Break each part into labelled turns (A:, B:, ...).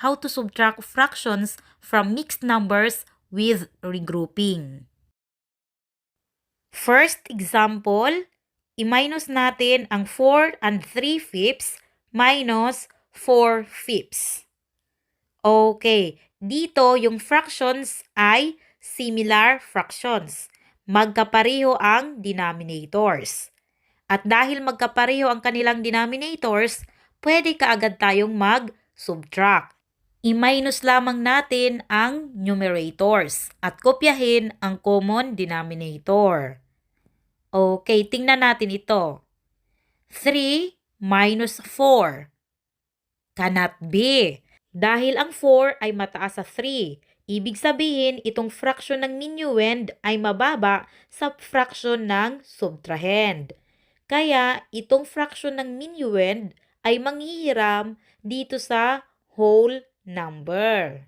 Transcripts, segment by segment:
A: how to subtract fractions from mixed numbers with regrouping. First example, i-minus natin ang 4 and 3/5 minus 4/5. Okay, dito yung fractions ay similar fractions. Magkapareho ang denominators. At dahil magkapareho ang kanilang denominators, pwede kaagad tayong mag-subtract. I-minus lamang natin ang numerators at kopyahin ang common denominator. Okay, tingnan natin ito. 3 minus 4. Cannot be. Dahil ang 4 ay mataas sa 3. Ibig sabihin, itong fraction ng minuend ay mababa sa fraction ng subtrahend. Kaya, itong fraction ng minuend ay manghihiram dito sa whole number.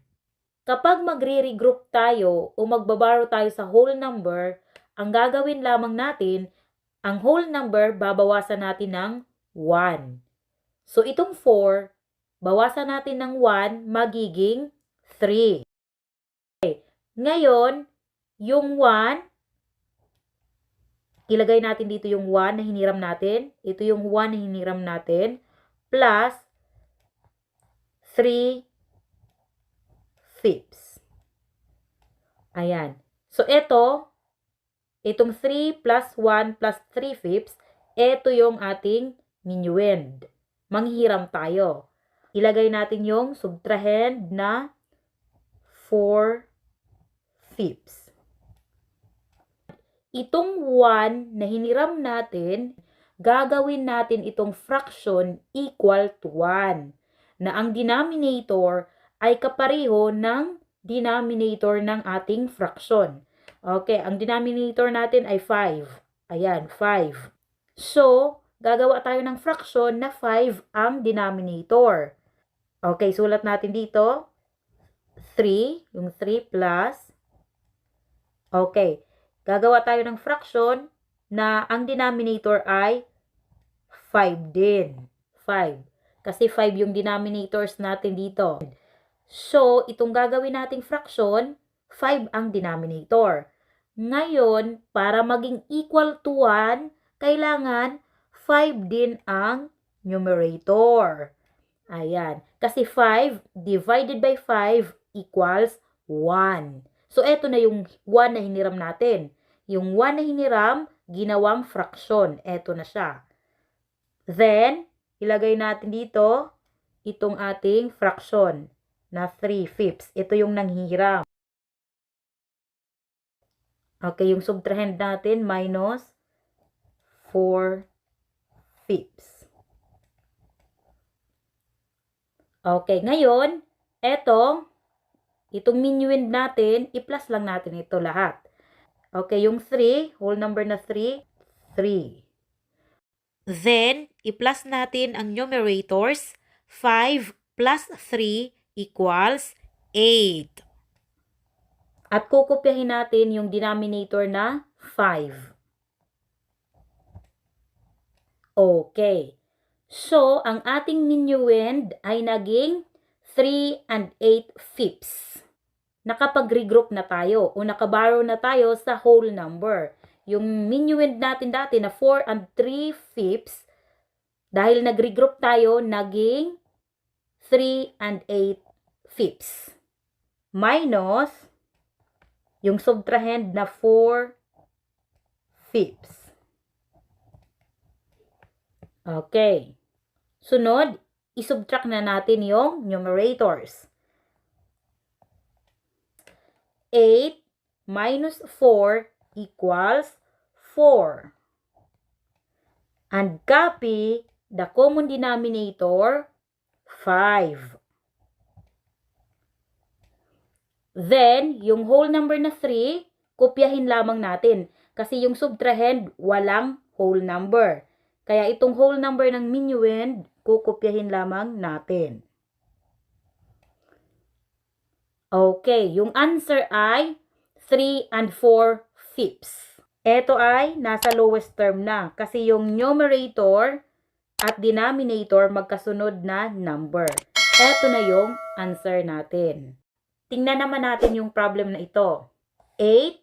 A: Kapag magre-regroup tayo o magbabaro tayo sa whole number, ang gagawin lamang natin, ang whole number babawasan natin ng 1. So, itong 4, bawasan natin ng 1, magiging 3. Okay. Ngayon, yung 1, ilagay natin dito yung 1 na hiniram natin. Ito yung 1 na hiniram natin. Plus 3/5. Ayan. So, itong 3 plus 1 plus 3/5, ito yung ating minuend. Manghihiram tayo. Ilagay natin yung subtrahend na 4/5. Itong 1 na hiniram natin, gagawin natin itong fraction equal to 1, na ang denominator ay kapareho ng denominator ng ating fraction. Okay, ang denominator natin ay 5. Ayan, 5. So, gagawa tayo ng fraction na 5 ang denominator. Okay, sulat natin dito. 3, yung 3 plus. Okay, gagawa tayo ng fraction na ang denominator ay 5 din. 5. Kasi 5 yung denominators natin dito. So, itong gagawin nating fraction, 5 ang denominator. Ngayon, para maging equal to 1, kailangan 5 din ang numerator. Ayan. Kasi 5 divided by 5 equals 1. So, eto na yung 1 na hiniram natin. Yung 1 na hiniram, ginawang fraction. Eto na siya. Then, ilagay natin dito itong ating fraction na 3/5. Ito yung nanghihiram. Okay, yung subtrahend natin minus 4/5. Okay, ngayon, itong minuend natin, i-plus lang natin ito lahat. Okay, yung 3, whole number na 3, 3. Then, i-plus natin ang numerators. 5 plus 3 equals 8. At kukopyahin natin yung denominator na 5. Okay. So, ang ating minuend ay naging 3 and 8/5. Nakapag-regroup na tayo o nakaborrow na tayo sa whole number. Yung minuend natin dati na 4 and 3/5, dahil nag-regroup tayo, naging 3 and 8/5. Minus yung subtrahend na 4/5. Okay. Sunod, isubtract na natin yung numerators. 8 minus 4 equals 4. And copy the common denominator, 5. Then, yung whole number na 3, kopyahin lamang natin. Kasi yung subtrahend, walang whole number. Kaya itong whole number ng minuend, kukopyahin lamang natin. Okay, yung answer ay 3 and 4/5. Ito ay nasa lowest term na kasi yung numerator at denominator magkasunod na number. Eto na yung answer natin. Tingnan naman natin yung problem na ito. 8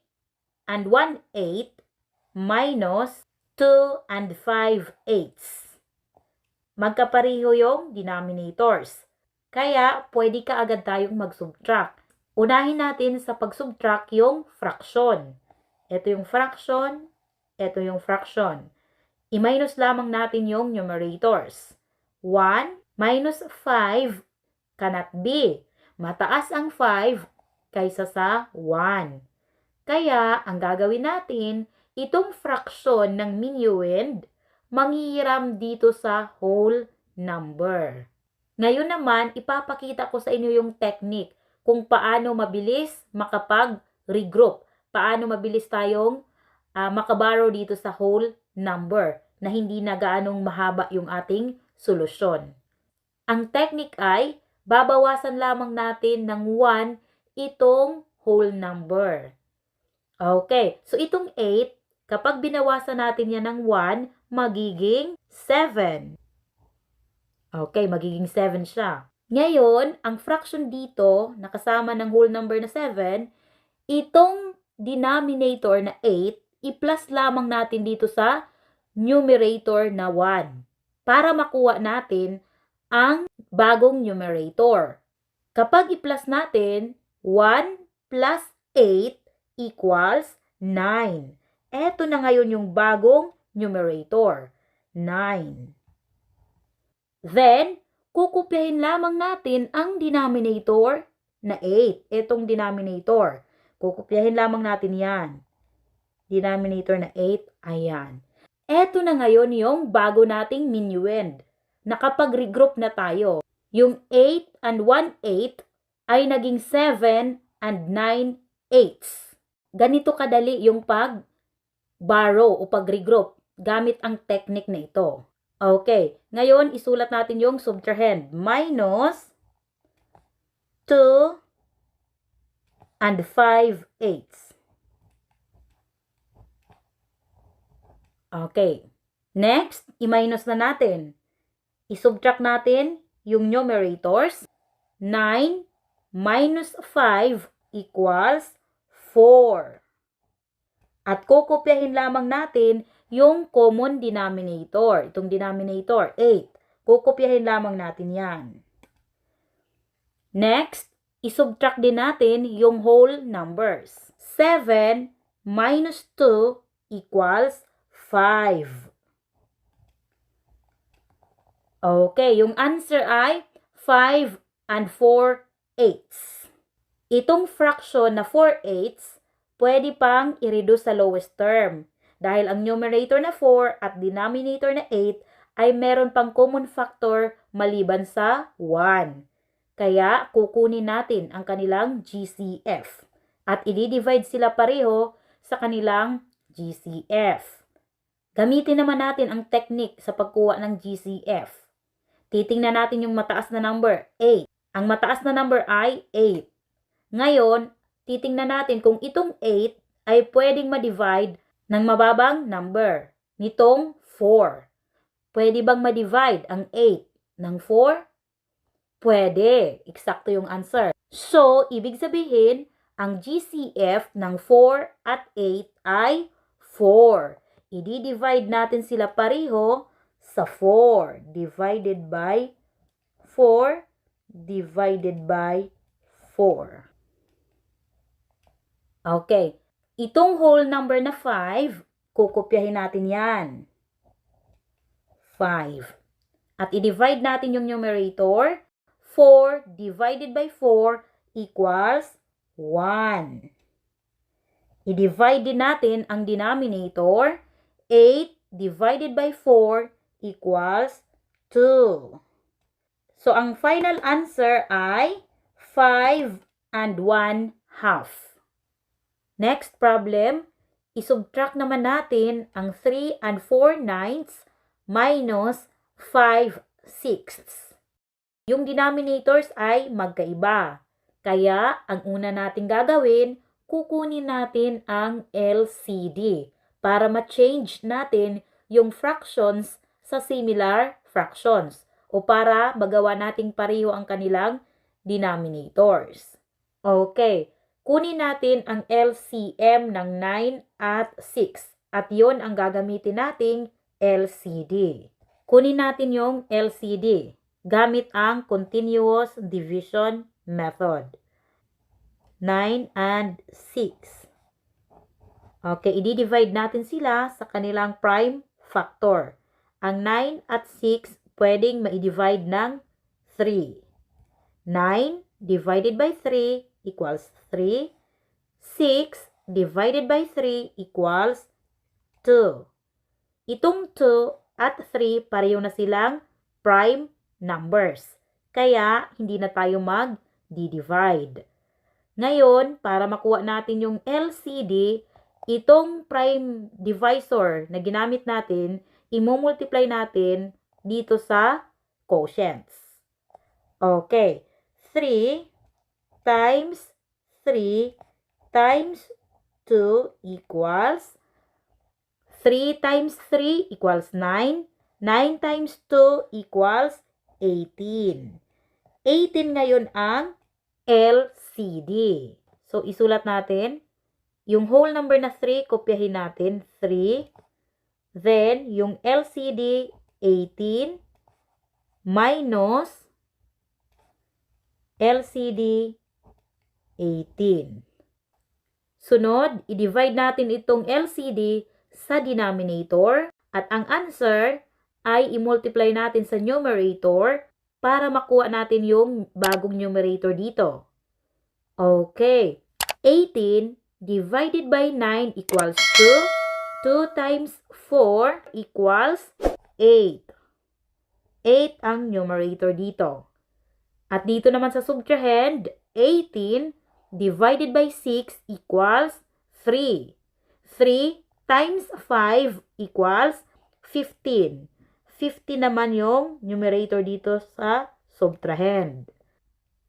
A: and 1/8 minus 2 and 5/8. Magkapareho yung denominators. Kaya, pwede ka agad tayong mag-subtract. Unahin natin sa pag-subtract yung fraction. Ito yung fraction, ito yung fraction. I-minus lamang natin yung numerators. 1 minus 5 cannot be. Mataas ang 5 kaysa sa 1. Kaya, ang gagawin natin, itong fraction ng minuend, manghihiram dito sa whole number. Ngayon naman, ipapakita ko sa inyo yung technique kung paano mabilis makapag-regroup. Paano mabilis tayong makaborrow dito sa whole number na hindi na gaanong mahaba yung ating solusyon. Ang technique ay, babawasan lamang natin ng 1 itong whole number. Okay, so itong 8, kapag binawasan natin yan ng 1, magiging 7. Okay, magiging 7 siya. Ngayon, ang fraction dito, nakasama ng whole number na 7, itong denominator na 8, i-plus lamang natin dito sa numerator na 1 para makuha natin ang bagong numerator. Kapag i-plus natin, 1 plus 8 equals 9. Eto na ngayon yung bagong numerator, 9. Then, kukopyahin lamang natin ang denominator na 8. Etong denominator. Kukopyahin lamang natin yan. Denominator na 8, ayan. Eto na ngayon yung bago nating minuend. Nakapag-regroup na tayo. Yung 8 and 1/8 ay naging 7 and 9/8. Ganito kadali yung pag-borrow o pag-regroup gamit ang technique na ito. Okay, ngayon isulat natin yung subtrahend. Minus 2 and 5/8. Okay, next, i-minus na natin. I-subtract natin yung numerators. 9 minus 5 equals 4. At kukopyahin lamang natin yung common denominator. Itong denominator, 8. Kukopyahin lamang natin yan. Next, isubtract din natin yung whole numbers. 7 minus 2 equals 5. Okay, yung answer ay 5 and 4/8. Itong fraction na 4/8, pwede pang i-reduce sa lowest term. Dahil ang numerator na 4 at denominator na 8 ay meron pang common factor maliban sa 1. Kaya kukunin natin ang kanilang GCF at i-divide sila pareho sa kanilang GCF. Gamitin naman natin ang technique sa pagkuha ng GCF. Titingnan natin yung mataas na number, 8. Ang mataas na number ay 8. Ngayon, titingnan natin kung itong 8 ay pwedeng ma-divide ng mababang number, nitong 4. Pwede bang ma-divide ang 8 ng 4? Pwede. Eksakto yung answer. So, ibig sabihin, ang GCF ng 4 at 8 ay 4. I-divide natin sila pareho sa 4 divided by 4 divided by 4. Okay. Itong whole number na 5, kukopyahin natin yan. 5. At i-divide natin yung numerator. 4 divided by 4 equals 1. I-divide din natin ang denominator. 8 divided by 4 equals 2. So, ang final answer ay 5 and 1/2. Next problem, isubtract naman natin ang 3 and 4/9 minus 5/6. Yung denominators ay magkaiba. Kaya, ang una natin gagawin, kukunin natin ang LCD para ma-change natin yung fractions sa similar fractions. o para magawa nating pareho ang kanilang denominators. Okay, kunin natin ang LCM ng 9 at 6 at yon ang gagamitin nating LCD. Kunin natin yung LCD gamit ang continuous division method. 9 and 6. Okay, i-divide natin sila sa kanilang prime factor. Ang 9 at 6 pwedeng ma-divide ng 3. 9 divided by 3 equals 3. 6 divided by 3 equals 2. Itong 2 at 3 pareho na silang prime numbers. Kaya hindi na tayo mag-divide. Ngayon, para makuha natin yung LCD, itong prime divisor na ginamit natin, i-multiply natin dito sa quotients. Okay, 3 times 3 times 2 equals 3 times 3 equals 9. 9 times 2 equals 18. 18 ngayon ang LCD. So, isulat natin. Yung whole number na 3, kopyahin natin. 3. Then, yung LCD, 18 minus LCD, 18. Sunod, i-divide natin itong LCD sa denominator at ang answer ay i-multiply natin sa numerator para makuha natin yung bagong numerator dito. Okay, 18 divided by 9 equals 2. 2 times 4 equals 8. 8 ang numerator dito. At dito naman sa subtrahend, 18 divided by 6 equals 3. 3 times 5 equals 15. 50 naman yung numerator dito sa subtrahend.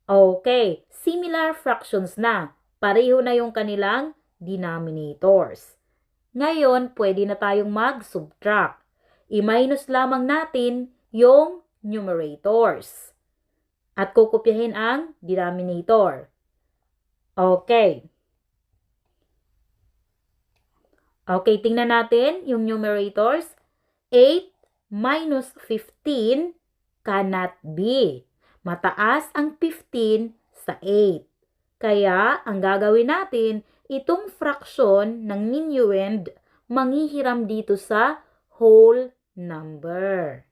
A: Okay, similar fractions na. Pareho na yung kanilang denominators. Ngayon, pwede na tayong mag-subtract. I-minus lamang natin yung numerators. At kukopyahin ang denominator. Okay. Okay, tingnan natin yung numerators. 8 minus 15 cannot be. Mataas ang 15 sa 8. Kaya, ang gagawin natin, itong fraction ng minuend manghihiram dito sa whole number.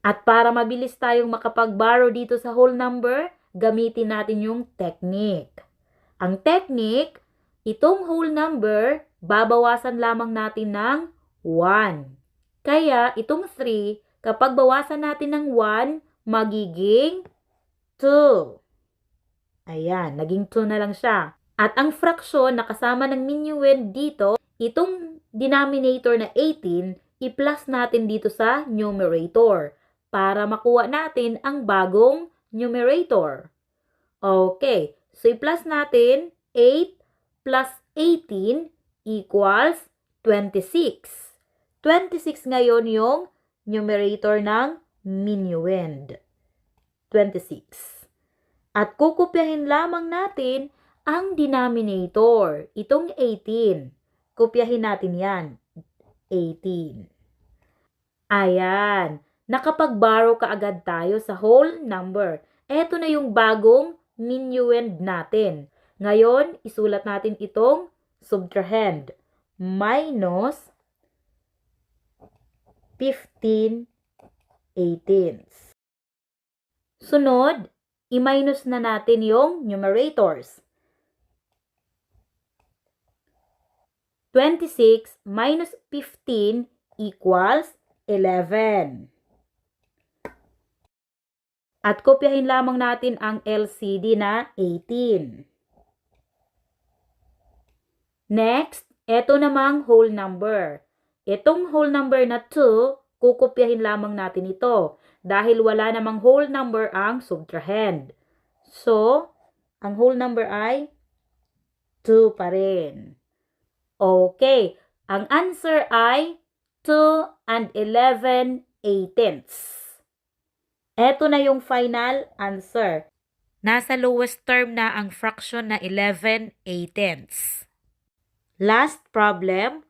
A: At para mabilis tayong makapag-borrow dito sa whole number, gamitin natin yung technique. Ang technique, itong whole number, babawasan lamang natin ng 1. Kaya, itong 3, kapag bawasan natin ng 1, magiging 2. Ayan, naging 2 na lang siya. At ang fraction na kasama ng minuend dito, itong denominator na 18, i-plus natin dito sa numerator para makuha natin ang bagong numerator. Okay, so i-plus natin 8 plus 18 equals 26. 26 ngayon yung numerator ng minuend. 26. At kukopyahin lamang natin ang denominator. Itong 18. Kopyahin natin yan. 18. Ayan. Nakapag-borrow kaagad tayo sa whole number. Ito na yung bagong minuend natin. Ngayon, isulat natin itong subtrahend. Minus 15 18ths. Sunod, i-minus na natin yung numerators. 26 minus 15 equals 11. At kopyahin lamang natin ang LCD na 18. Next, eto namang whole number. Itong whole number na 2, kukopyahin lamang natin ito dahil wala namang whole number ang subtrahend. So, ang whole number ay 2 pa rin. Okay, ang answer ay 2 and 11 18ths. Eto na yung final answer. Nasa lowest term na ang fraction na 11/8. Last problem,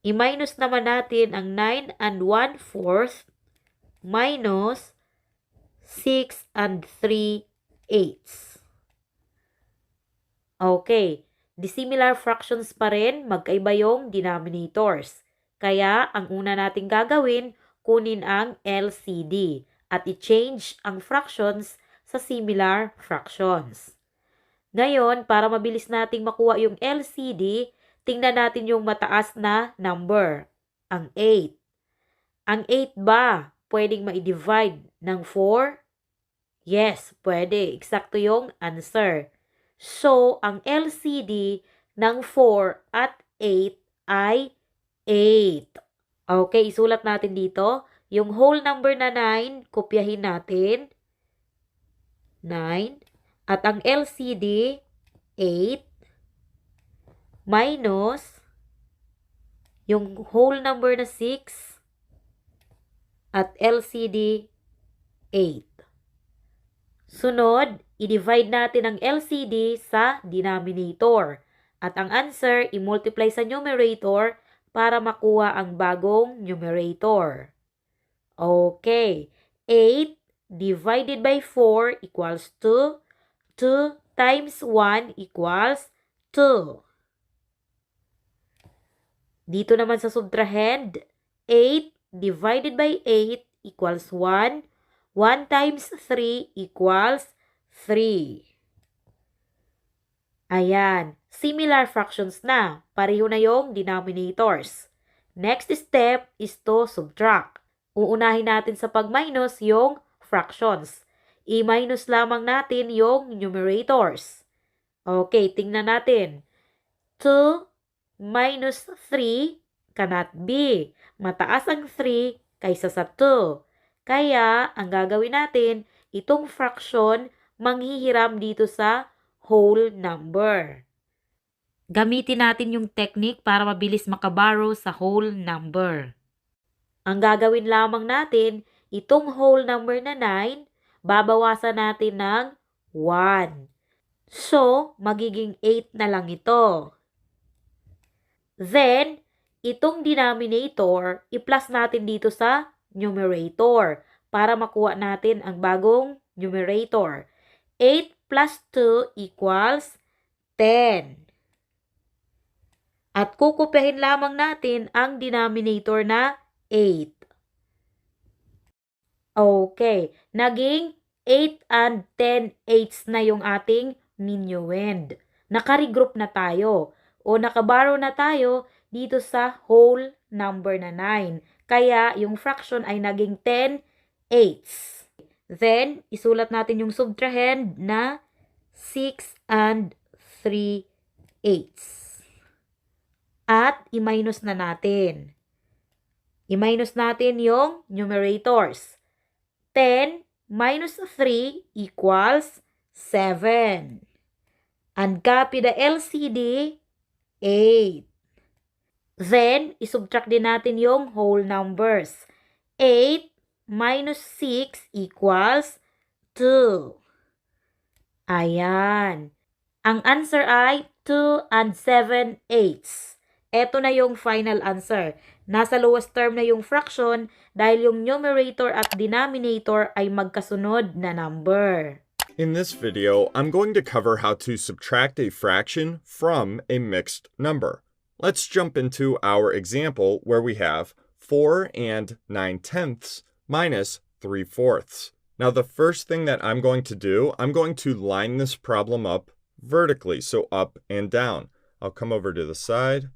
A: i-minus naman natin ang 9 1/4 minus 6 3/8. Okay, dissimilar fractions pa rin, magkaiba yung denominators. Kaya, ang una nating gagawin, kunin ang LCD at i-change ang fractions sa similar fractions. Ngayon, para mabilis nating makuha yung LCD, tingnan natin yung mataas na number, ang 8. Ang 8 ba, pwedeng ma-divide ng 4? Yes, pwede. Eksakto yung answer. So, ang LCD ng 4 at 8 ay 8. Okay, isulat natin dito. Yung whole number na 9, kopyahin natin. 9. At ang LCD, 8. Minus yung whole number na 6 at LCD, 8. Sunod, i-divide natin ang LCD sa denominator. At ang answer, i-multiply sa numerator para makuha ang bagong numerator. Okay, 8 divided by 4 equals 2. 2 times 1 equals 2. Dito naman sa subtrahend, 8 divided by 8 equals 1. 1 times 3 equals 3. Ayan, similar fractions na. Pareho na yung denominators. Next step is to subtract. Uunahin natin sa pag-minus yung fractions. I-minus lamang natin yung numerators. Okay, tingnan natin. 2 minus 3 cannot be. Mataas ang 3 kaysa sa 2. Kaya, ang gagawin natin, itong fraction manghihiram dito sa whole number. Gamitin natin yung technique para mabilis makaborrow sa whole number. Ang gagawin lamang natin, itong whole number na 9, babawasan natin ng 1. So, magiging 8 na lang ito. Then, itong denominator, i-plus natin dito sa numerator para makuha natin ang bagong numerator. 8 plus 2 equals 10. At kukopyahin lamang natin ang denominator na 8. Okay, naging 8 and 10/8 na yung ating minuend. Naka-regroup na tayo o nakaborrow na tayo dito sa whole number na 9. Kaya, yung fraction ay naging 10/8. Then, isulat natin yung subtrahend na 6 and 3/8. At, i-minus na natin. I-minus natin yung numerators. 10 minus 3 equals 7. And copy the LCD, 8. Then, isubtract din natin yung whole numbers. 8 minus 6 equals 2. Ayan. Ang answer ay 2 and 7/8. Ito na yung final answer. Nasa lowest term na yung fraction dahil yung numerator at denominator ay magkasunod na number.
B: In this video, I'm going to cover how to subtract a fraction from a mixed number. Let's jump into our example where we have 4 and 9/10 minus 3/4. Now the first thing that I'm going to do, I'm going to line this problem up vertically, so up and down. I'll come over to the side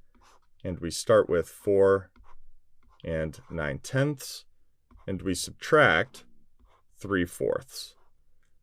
B: and we start with 4 and 9/10 and we subtract 3/4.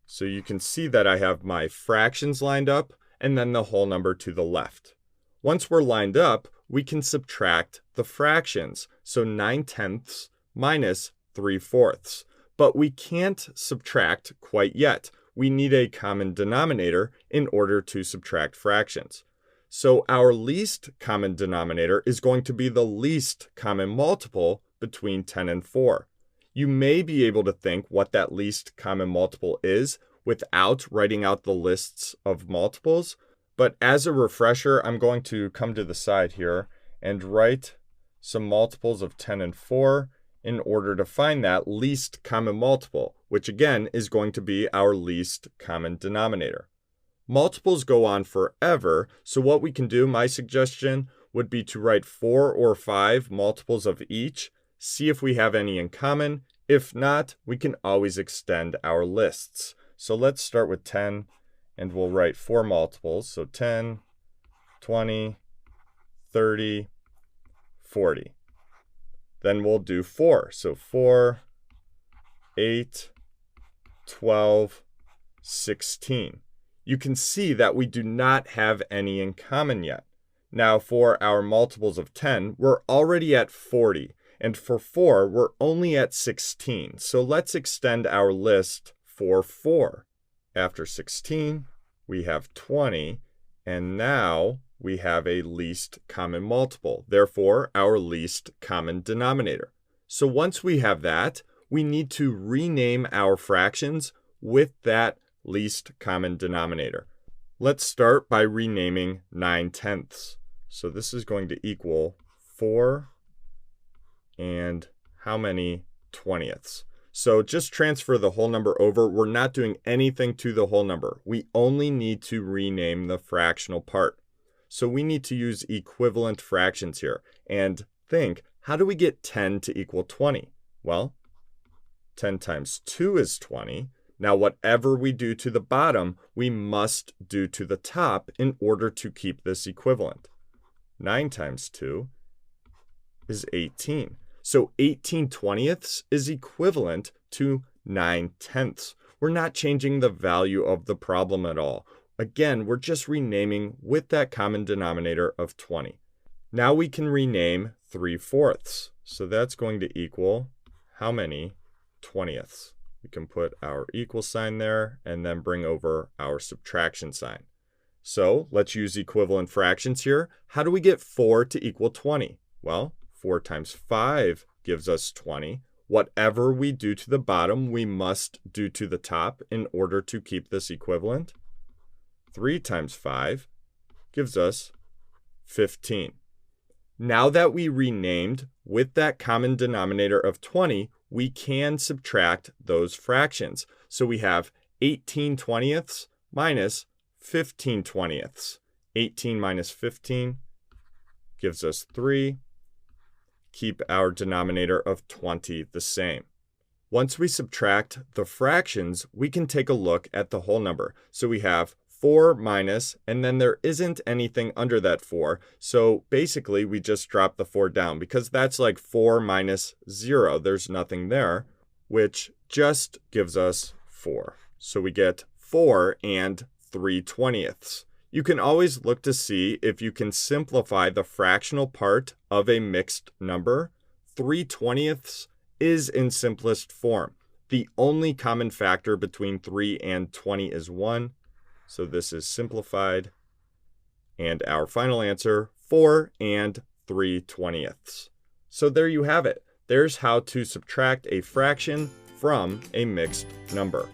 B: So you can see that I have my fractions lined up and then the whole number to the left. Once we're lined up, we can subtract the fractions. So 9/10 minus 3/4. But we can't subtract quite yet. We need a common denominator in order to subtract fractions. So our least common denominator is going to be the least common multiple between 10 and 4. You may be able to think what that least common multiple is without writing out the lists of multiples. But as a refresher, I'm going to come to the side here and write some multiples of 10 and 4 in order to find that least common multiple, which again is going to be our least common denominator. Multiples go on forever, so what we can do, my suggestion, would be to write 4 or 5 multiples of each, see if we have any in common. If not, we can always extend our lists. So let's start with 10, and we'll write 4 multiples. So 10, 20, 30, 40. Then we'll do 4. So 4, 8, 12, 16. You can see that we do not have any in common yet. Now for our multiples of 10, we're already at 40. And for 4, we're only at 16. So let's extend our list for 4. After 16, we have 20. And now we have a least common multiple. Therefore, our least common denominator. So once we have that, we need to rename our fractions with that least common denominator. Let's start by renaming 9/10. So this is going to equal 4 and how many 20ths? So just transfer the whole number over. We're not doing anything to the whole number. We only need to rename the fractional part. So we need to use equivalent fractions here. And think, how do we get 10 to equal 20? Well, 10 times 2 is 20. Now, whatever we do to the bottom, we must do to the top in order to keep this equivalent. 9 times 2 is 18. So 18/20ths is equivalent to 9/10. We're not changing the value of the problem at all. Again, we're just renaming with that common denominator of 20. Now we can rename 3/4. So that's going to equal how many 20ths? We can put our equal sign there and then bring over our subtraction sign. So let's use equivalent fractions here. How do we get 4 to equal 20? Well, 4 times 5 gives us 20. Whatever we do to the bottom, we must do to the top in order to keep this equivalent. 3 times 5 gives us 15. Now that we renamed with that common denominator of 20, we can subtract those fractions. So we have 18/20ths minus 15/20ths. 18 minus 15 gives us 3. Keep our denominator of 20 the same. Once we subtract the fractions, we can take a look at the whole number. So we have 4 minus, and then there isn't anything under that 4. So basically, we just drop the 4 down because that's like 4 minus 0. There's nothing there, which just gives us 4. So we get 4 and 3/20ths. You can always look to see if you can simplify the fractional part of a mixed number. 3/20ths is in simplest form. The only common factor between 3 and 20 is 1. So this is simplified. And our final answer, 4 and 3/20ths. So there you have it. There's how to subtract a fraction from a mixed number.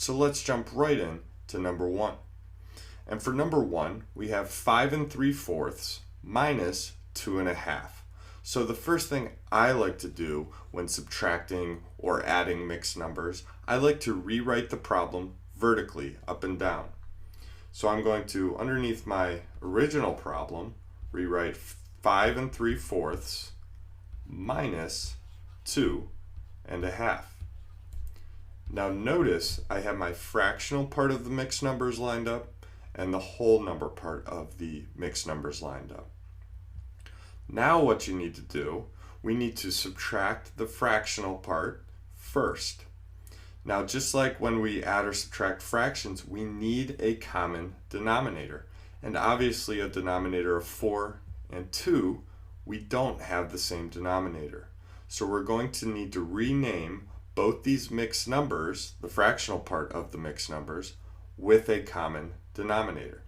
B: So let's jump right in to number 1. And for number 1, we have 5 3/4 minus 2 1/2. So the first thing I like to do when subtracting or adding mixed numbers, I like to rewrite the problem vertically up and down. So I'm going to, underneath my original problem, rewrite 5 3/4 minus 2 1/2. Now notice I have my fractional part of the mixed numbers lined up and the whole number part of the mixed numbers lined up. Now what you need to do, we need to subtract the fractional part first. Now just like when we add or subtract fractions, we need a common denominator. And obviously a denominator of 4 and 2, we don't have the same denominator. So we're going to need to rename both these mixed numbers, the fractional part of the mixed numbers, with a common denominator.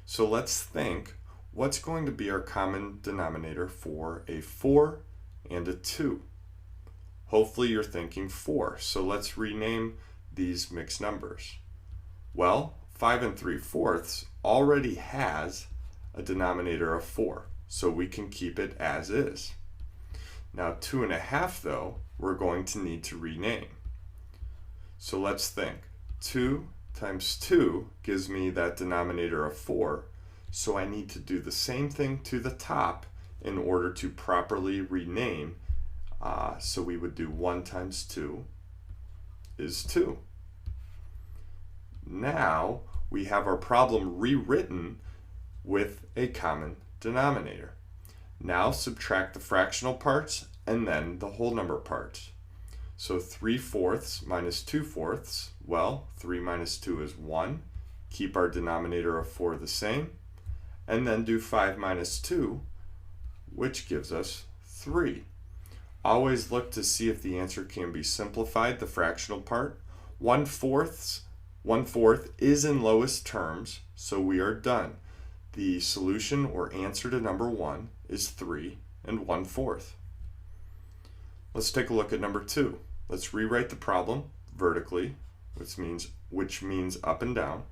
B: So let's think, what's going to be our common denominator for a 4 and a 2? Hopefully you're thinking 4. So let's rename these mixed numbers. Well, 5 3/4 already has a denominator of 4, so we can keep it as is. Now 2 1/2 though, we're going to need to rename. So let's think. 2 times 2 gives me that denominator of 4, so I need to do the same thing to the top in order to properly rename. So we would do 1 times 2 is 2. Now we have our problem rewritten with a common denominator. Now subtract the fractional parts and then the whole number parts. So 3/4 minus 2/4, well, 3 minus 2 is 1. Keep our denominator of 4 the same. And then do 5 minus 2, which gives us 3. Always look to see if the answer can be simplified, the fractional part. 1/4 is in lowest terms, so we are done. The solution or answer to number 1 is 3 1/4. Let's take a look at number 2. Let's rewrite the problem vertically, which means up and down.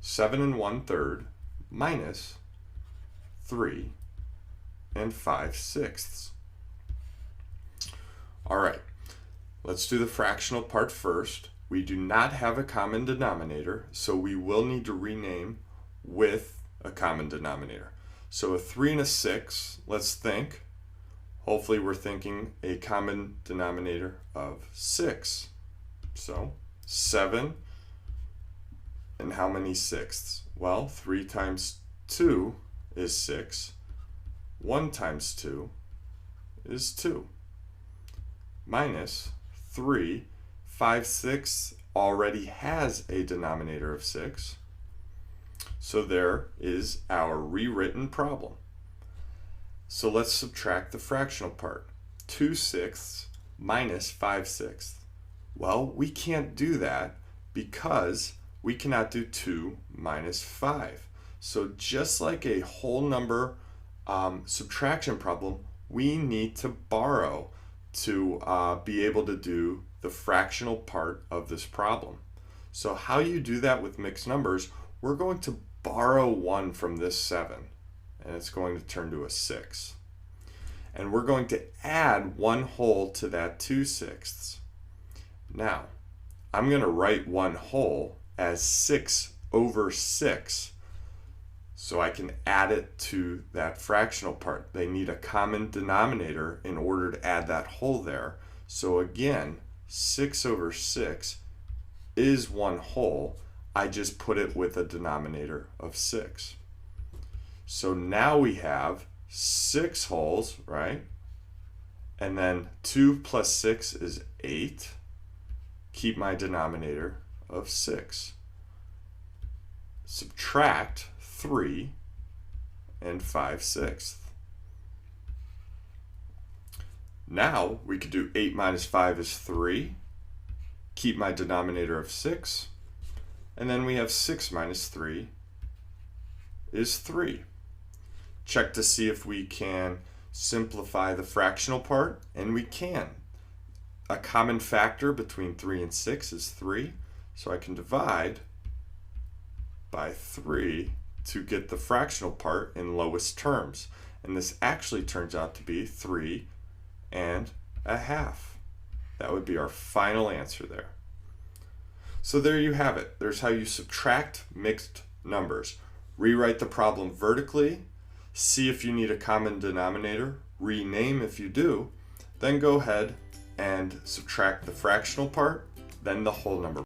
B: 7 1/3 minus 3 5/6. All right, let's do the fractional part first. We do not have a common denominator, so we will need to rename with a common denominator. So a 3 and a 6, let's think. Hopefully we're thinking a common denominator of 6. So 7 and how many sixths? Well, 3 times 2 is 6. 1 times 2 is 2. Minus 3. 5/6 already has a denominator of 6. So there is our rewritten problem. So let's subtract the fractional part. 2/6 minus 5/6. Well, we can't do that because we cannot do 2 minus 5. So just like a whole number subtraction problem, we need to borrow to be able to do the fractional part of this problem. So how you do that with mixed numbers, we're going to borrow 1 from this 7, and it's going to turn to a 6. And we're going to add 1 whole to that 2/6. Now, I'm going to write 1 whole as 6/6, so I can add it to that fractional part. They need a common denominator in order to add that whole there. So again, 6/6 is 1 whole. I just put it with a denominator of 6. So now we have 6 wholes, right? And then 2 plus 6 is 8. Keep my denominator of 6. Subtract 3 5/6. Now we could do 8 minus 5 is 3. Keep my denominator of 6. And then we have 6 minus 3 is 3. Check to see if we can simplify the fractional part, and we can. A common factor between 3 and 6 is 3, so I can divide by 3 to get the fractional part in lowest terms. And this actually turns out to be 3 1/2. That would be our final answer there. So there you have it. There's how you subtract mixed numbers. Rewrite the problem vertically, see if you need a common denominator, rename if you do, then go ahead and subtract the fractional part, then the whole number.